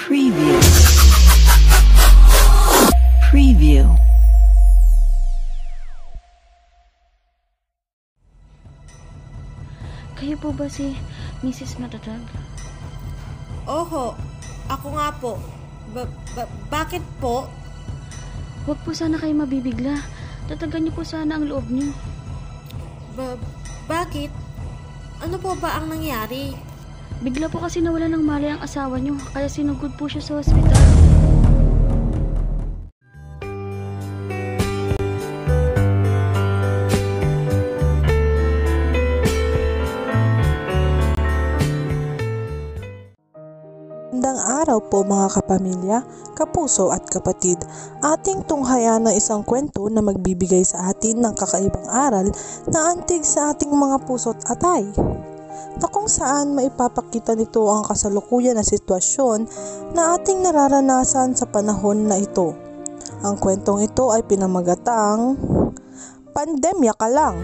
Preview. Preview. Kayo po ba si Mrs. Matatag? Oho, ako nga po. Bakit po? Huwag po sana kayo mabibigla. Tatagan niyo po sana ang loob niyo. Bakit? Ano po ba ang nangyari? Bigla po kasi nawala ng malay ang asawa niyo, kaya sinugod po siya sa ospital. Magandang araw po mga kapamilya, kapuso at kapatid. Ating tunghayan ng isang kwento na magbibigay sa atin ng kakaibang aral na antig sa ating mga puso't atay, na kung saan maipapakita nito ang kasalukuyan na sitwasyon na ating nararanasan sa panahon na ito. Ang kwentong ito ay pinamagatang Pandemya Ka Lang.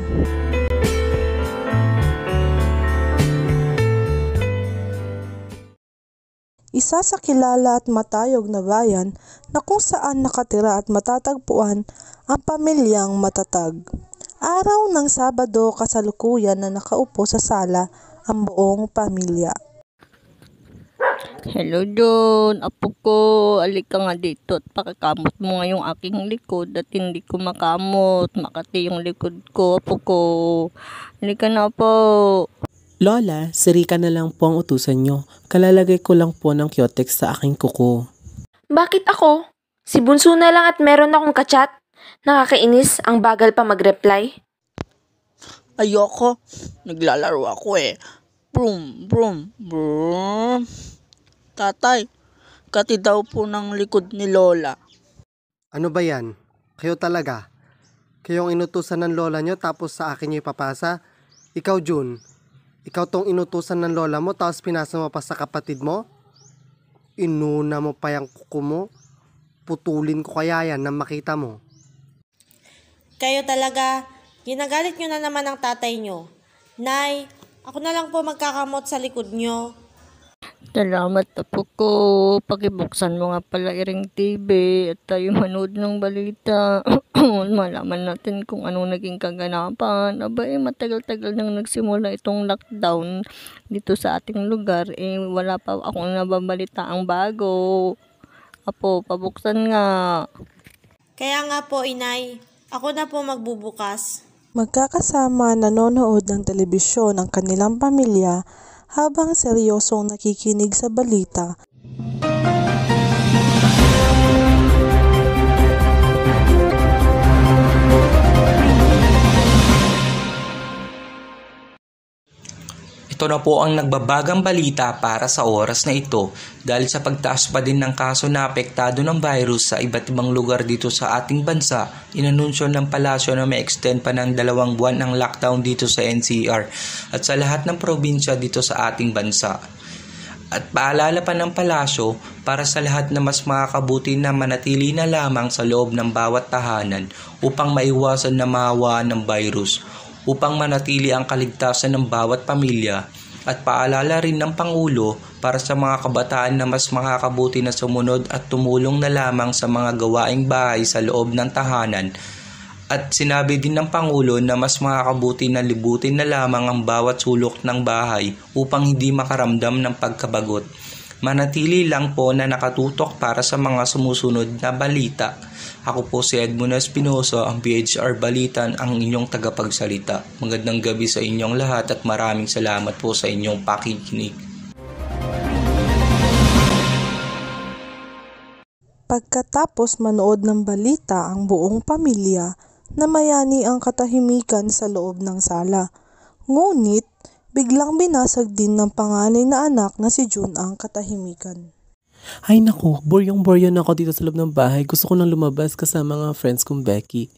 Isa sa kilala at matayog na bayan na kung saan nakatira at matatagpuan ang pamilyang Matatag. Araw ng Sabado, kasalukuyan na nakaupo sa sala ang buong pamilya. Hello John, apo ko, alika nga dito at pakakamot mo nga yung aking likod at hindi ko makamot, makati yung likod ko, apo ko. Alika na po. Lola, si Rika na lang po ang utusan nyo. Kalalagay ko lang po ng Kyotex sa aking kuko. Bakit ako? Si Bunso na lang at meron akong kachat. Nakakainis, ang bagal pa mag-reply. Ayoko, naglalaro ako eh. Brum, brum, brum. Tatay, kati daw po ng likod ni Lola. Ano ba yan? Kayo talaga? Kayong inutusan ng lola nyo tapos sa akin nyo ipapasa? Ikaw June, ikaw tong inutusan ng lola mo tapos pinasa mo pa sa kapatid mo? Inuna mo pa yung kuko mo? Putulin ko kaya yan nang makita mo. Kayo talaga, ginagalit nyo na naman ang tatay nyo. Nay, ako na lang po magkakamot sa likod nyo. Salamat apo ko. Pakibuksan mo nga pala iring TV at tayo manood ng balita. Malaman natin kung anong naging kaganapan. Aba matagal-tagal nang nagsimula itong lockdown dito sa ating lugar. Wala pa akong nababalita ang bago. Apo, pabuksan nga. Kaya nga po inay, ako na po magbubukas. Magkakasama nanonood ng telebisyon ang kanilang pamilya habang seryosong nakikinig sa balita. Ito na po ang nagbabagang balita para sa oras na ito dahil sa pagtaas pa din ng kaso na apektado ng virus sa iba't ibang lugar dito sa ating bansa. Inanunsyo ng palasyo na may extend pa ng 2 buwan ang lockdown dito sa NCR at sa lahat ng probinsya dito sa ating bansa. At paalala pa ng palasyo para sa lahat na mas makakabuti na manatili na lamang sa loob ng bawat tahanan upang maiwasan na mahawaan ng virus, upang manatili ang kaligtasan ng bawat pamilya, at paalala rin ng Pangulo para sa mga kabataan na mas makakabuti na sumunod at tumulong na lamang sa mga gawaing bahay sa loob ng tahanan. At sinabi din ng Pangulo na mas makakabuti na libutin na lamang ang bawat sulok ng bahay upang hindi makaramdam ng pagkabagot. Manatili lang po na nakatutok para sa mga sumusunod na balita. Ako po si Edmund Espinosa, ang PHR Balitan, ang inyong tagapagsalita. Magandang gabi sa inyong lahat at maraming salamat po sa inyong pakikinig. Pagkatapos manood ng balita ang buong pamilya, namayani ang katahimikan sa loob ng sala. Ngunit, biglang binasag din ng panganay na anak na si June ang katahimikan. Ay naku, boryong-boryo na ako dito sa loob ng bahay. Gusto ko nang lumabas kasama mga friends kong Becky.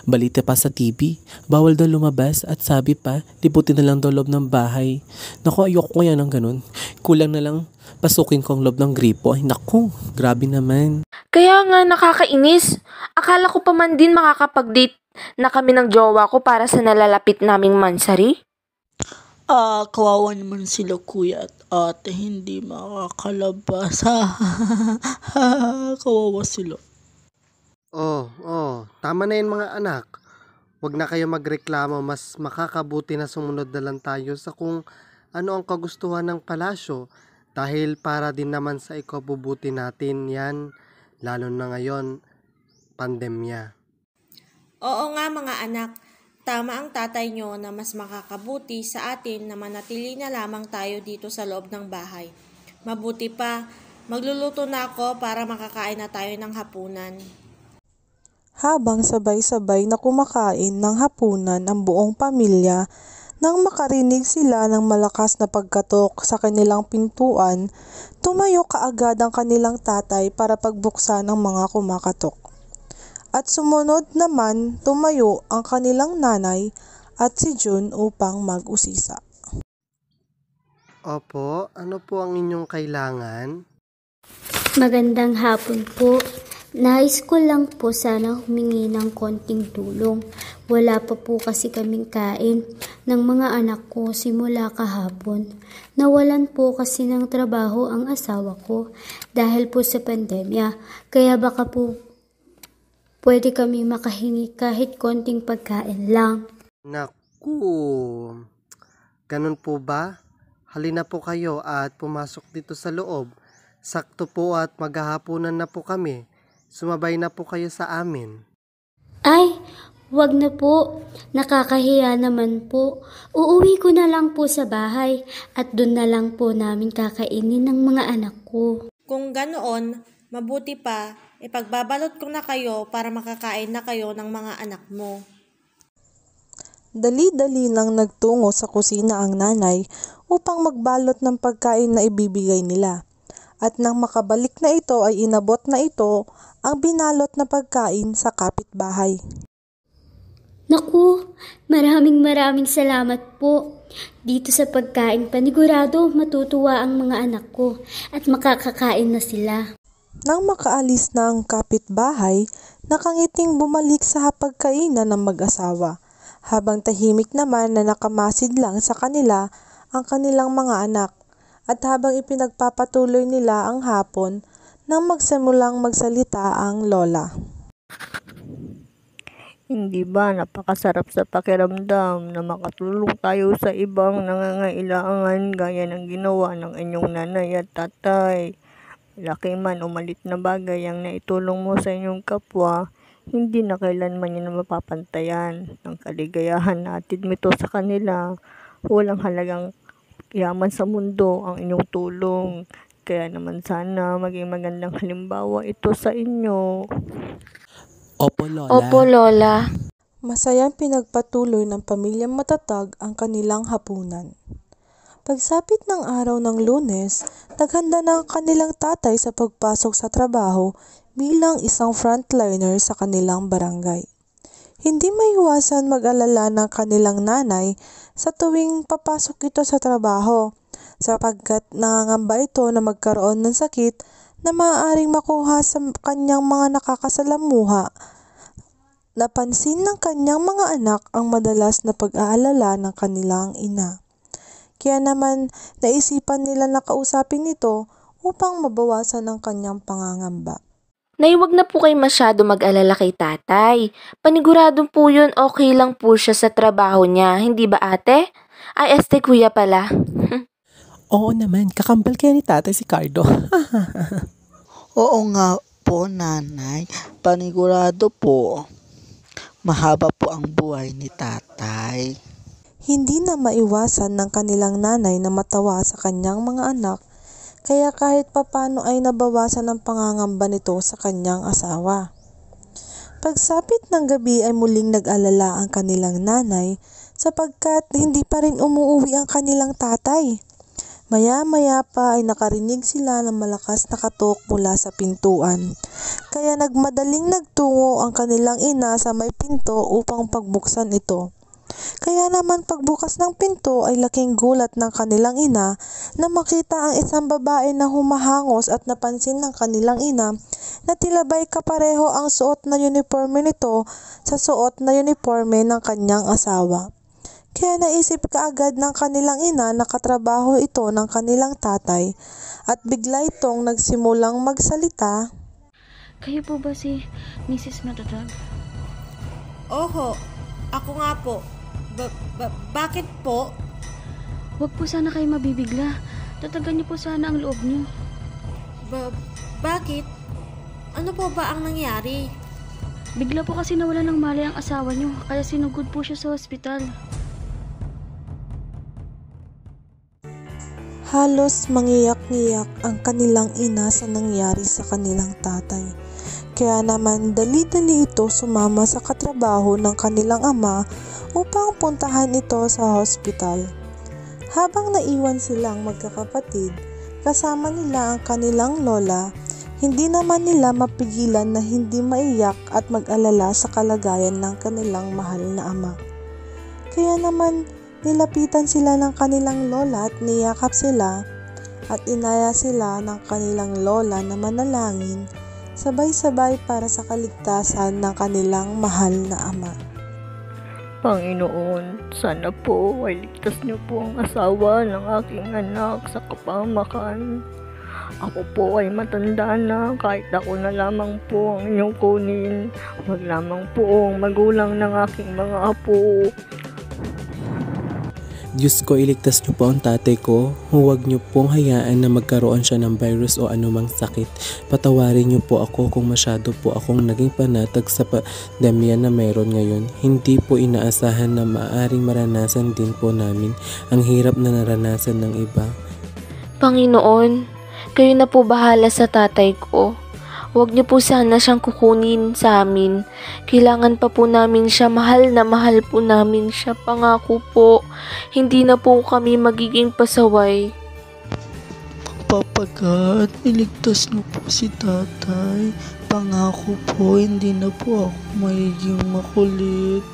Balita pa sa TV, bawal daw lumabas at sabi pa, liputin na lang daw loob ng bahay. Naku, ayoko ko yan ng ganun. Kulang na lang pasukin ko ang loob ng gripo. Ay naku, grabe naman. Kaya nga nakakainis. Akala ko pa man din makakapag-date na kami ng jowa ko para sa nalalapit naming mansari. Kawawa naman sila kuya at ate hindi makakalabas. Kawawa sila. Tama na yun mga anak. Huwag na kayo magreklamo, mas makakabuti na sumunod na lang tayo sa kung ano ang kagustuhan ng palasyo dahil para din naman sa ikabubuti natin yan, lalo na ngayon, pandemya. Oo nga mga anak, tama ang tatay nyo na mas makakabuti sa atin na manatili na lamang tayo dito sa loob ng bahay. Mabuti pa, magluluto na ako para makakain na tayo ng hapunan. Habang sabay-sabay na kumakain ng hapunan ang buong pamilya, nang makarinig sila ng malakas na pagkatok sa kanilang pintuan, tumayo kaagad ang kanilang tatay para pagbuksan ng mga kumakatok. At sumunod naman tumayo ang kanilang nanay at si June upang mag-usisa. Opo, ano po ang inyong kailangan? Magandang hapon po. Nais ko lang po sana humingi ng konting tulong. Wala pa po kasi kaming kain ng mga anak ko simula kahapon. Nawalan po kasi ng trabaho ang asawa ko dahil po sa pandemya. Kaya baka po pwede kami makahingi kahit konting pagkain lang. Naku, ganun po ba? Halina po kayo at pumasok dito sa loob. Sakto po at maghahapunan na po kami. Sumabay na po kayo sa amin. Ay, wag na po. Nakakahiya naman po. Uuwi ko na lang po sa bahay at doon na lang po namin kakainin ng mga anak ko. Kung ganoon, mabuti pa, ipagbabalot ko na kayo para makakain na kayo ng mga anak mo. Dali-dali nang nagtungo sa kusina ang nanay upang magbalot ng pagkain na ibibigay nila. At nang makabalik na ito ay inabot na ito ang binalot na pagkain sa kapitbahay. Naku, maraming salamat po. Dito sa pagkain panigurado matutuwa ang mga anak ko at makakakain na sila. Nang makaalis na ang kapitbahay, nakangiting bumalik sa hapagkainan ng mag-asawa, habang tahimik naman na nakamasid lang sa kanila ang kanilang mga anak. At habang ipinagpapatuloy nila ang hapon, nang magsimulang magsalita ang lola. Hindi ba napakasarap sa pakiramdam na makatulong tayo sa ibang nangangailangan gaya ng ginawa ng inyong nanay at tatay? Malaki man o malit na bagay ang naitulong mo sa inyong kapwa, hindi na kailanman yun mapapantayan. Ang kaligayahan natin ito sa kanila, walang halagang yaman sa mundo ang inyong tulong. Kaya naman sana maging magandang halimbawa ito sa inyo. Opo, Lola. Opo, Lola. Masayang pinagpatuloy ng pamilyang matatag ang kanilang hapunan. Pagsapit ng araw ng Lunes, naghanda na ang kanilang tatay sa pagpasok sa trabaho bilang isang frontliner sa kanilang barangay. Hindi maiwasan mag-alala ng kanilang nanay sa tuwing papasok ito sa trabaho, sapagkat nangangamba ito na magkaroon ng sakit na maaaring makuha sa kanyang mga nakakasalamuha. Napansin ng kanyang mga anak ang madalas na pag-aalala ng kanilang ina. Kaya naman naisipan nila na kausapin ito upang mabawasan ang kanyang pangangamba. Nay, wag na po kayo masyado mag-alala kay tatay. Paniguradong po yun, okay lang po siya sa trabaho niya. Hindi ba ate? Ay, kuya pala. Oo naman, kakambal kaya ni tatay si Cardo. Oo nga po, nanay. Panigurado po. Mahaba po ang buhay ni tatay. Hindi na maiwasan ng kanilang nanay na matawa sa kanyang mga anak, kaya kahit papano ay nabawasan ang pangangamba nito sa kanyang asawa. Pagsapit ng gabi ay muling nag-alala ang kanilang nanay sapagkat hindi pa rin umuuwi ang kanilang tatay. Maya-maya pa ay nakarinig sila ng malakas na katok mula sa pintuan. Kaya nagmadaling nagtungo ang kanilang ina sa may pinto upang pagbuksan ito. Kaya naman pagbukas ng pinto ay laking gulat ng kanilang ina na makita ang isang babae na humahangos at napansin ng kanilang ina na tilabay kapareho ang suot na uniforme nito sa suot na uniforme ng kanyang asawa. Kaya naisip kaagad ng kanilang ina na katrabaho ito ng kanilang tatay at bigla itong nagsimulang magsalita. Kayo po ba si Mrs. Matatag? Oho, ako nga po. Bakit po? Huwag po sana kayo mabibigla. Tatagan niyo po sana ang loob niyo. Bakit? Ano po ba ang nangyari? Bigla po kasi nawala ng malay ang asawa niyo, kaya sinugod po siya sa ospital. Halos mangiyak-ngiyak ang kanilang ina sa nangyari sa kanilang tatay. Kaya naman dali-dali ito sumama sa katrabaho ng kanilang ama upang puntahan ito sa hospital. Habang naiwan silang magkakapatid, kasama nila ang kanilang lola, hindi naman nila mapigilan na hindi maiyak at mag-alala sa kalagayan ng kanilang mahal na ama. Kaya naman nilapitan sila ng kanilang lola at niyakap sila at inaya sila ng kanilang lola na manalangin sabay-sabay para sa kaligtasan ng kanilang mahal na ama. Panginoon, sana po ay ligtas niyo po ang asawa ng aking anak sa kapahamakan. Ako po ay matanda na, kahit ako na lamang po ang inyong kunin. Huwag lamang po ang magulang ng aking mga apo. Diyos ko, iligtas niyo po ang tatay ko. Huwag niyo pong hayaan na magkaroon siya ng virus o anumang sakit. Patawarin niyo po ako kung masyado po akong naging panatag sa pandemya na mayroon ngayon. Hindi po inaasahan na maaaring maranasan din po namin ang hirap na naranasan ng iba. Panginoon, kayo na po bahala sa tatay ko. Huwag niyo po sana siyang kukunin sa amin. Kailangan pa po namin siya. Mahal na mahal po namin siya. Pangako po, hindi na po kami magiging pasaway. Papa God, iligtas niyo po si tatay. Pangako po, hindi na po ako magiging makulit.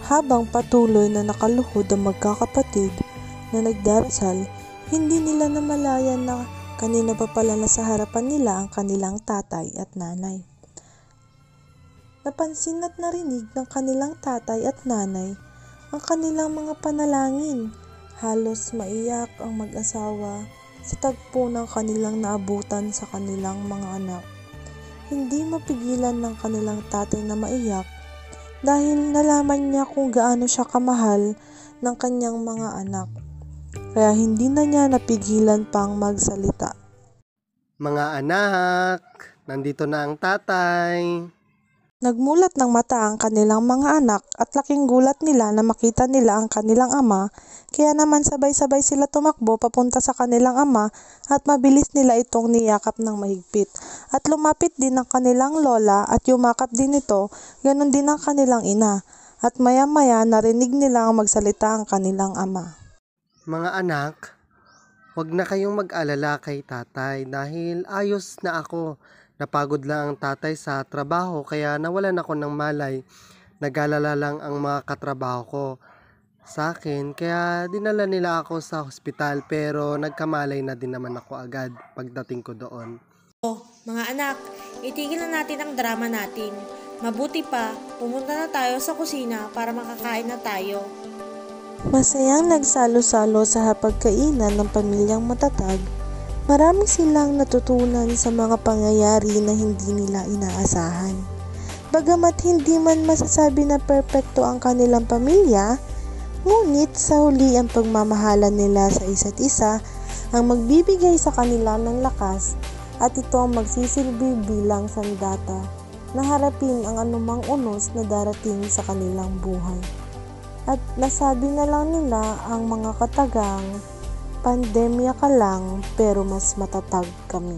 Habang patuloy na nakaluhod ang magkakapatid na nagdarasal, hindi nila namalayan na kanina pa pala nasa harapan nila ang kanilang tatay at nanay. Napansin at narinig ng kanilang tatay at nanay ang kanilang mga panalangin. Halos maiyak ang mag-asawa sa tagpo ng kanilang naabutan sa kanilang mga anak. Hindi mapigilan ng kanilang tatay na maiyak dahil nalaman niya kung gaano siya kamahal ng kanyang mga anak. Kaya hindi na niya napigilan pang magsalita. Mga anak, nandito na ang tatay. Nagmulat ng mata ang kanilang mga anak at laking gulat nila na makita nila ang kanilang ama, kaya naman sabay-sabay sila tumakbo papunta sa kanilang ama at mabilis nila itong niyakap ng mahigpit. At lumapit din ang kanilang lola at yumakap din ito, ganun din ang kanilang ina. At maya-maya narinig nilang magsalita ang kanilang ama. Mga anak, huwag na kayong mag-alala kay tatay dahil ayos na ako. Napagod lang ang tatay sa trabaho kaya nawalan ako ng malay. Nag-alala lang ang mga katrabaho ko sa akin kaya dinala nila ako sa hospital pero nagkamalay na din naman ako agad pagdating ko doon. Mga anak, itigil na natin ang drama natin. Mabuti pa, pumunta na tayo sa kusina para makakain na tayo. Masayang nagsalo-salo sa hapagkainan ng pamilyang Matatag. Marami silang natutunan sa mga pangyayari na hindi nila inaasahan. Bagamat hindi man masasabi na perpekto ang kanilang pamilya, ngunit sa huli ang pagmamahalan nila sa isa't isa ang magbibigay sa kanila ng lakas at ito ang magsisilbi bilang sandata na harapin ang anumang unos na darating sa kanilang buhay. At nasabi na lang nila ang mga katagang, pandemya ka lang pero mas matatag kami.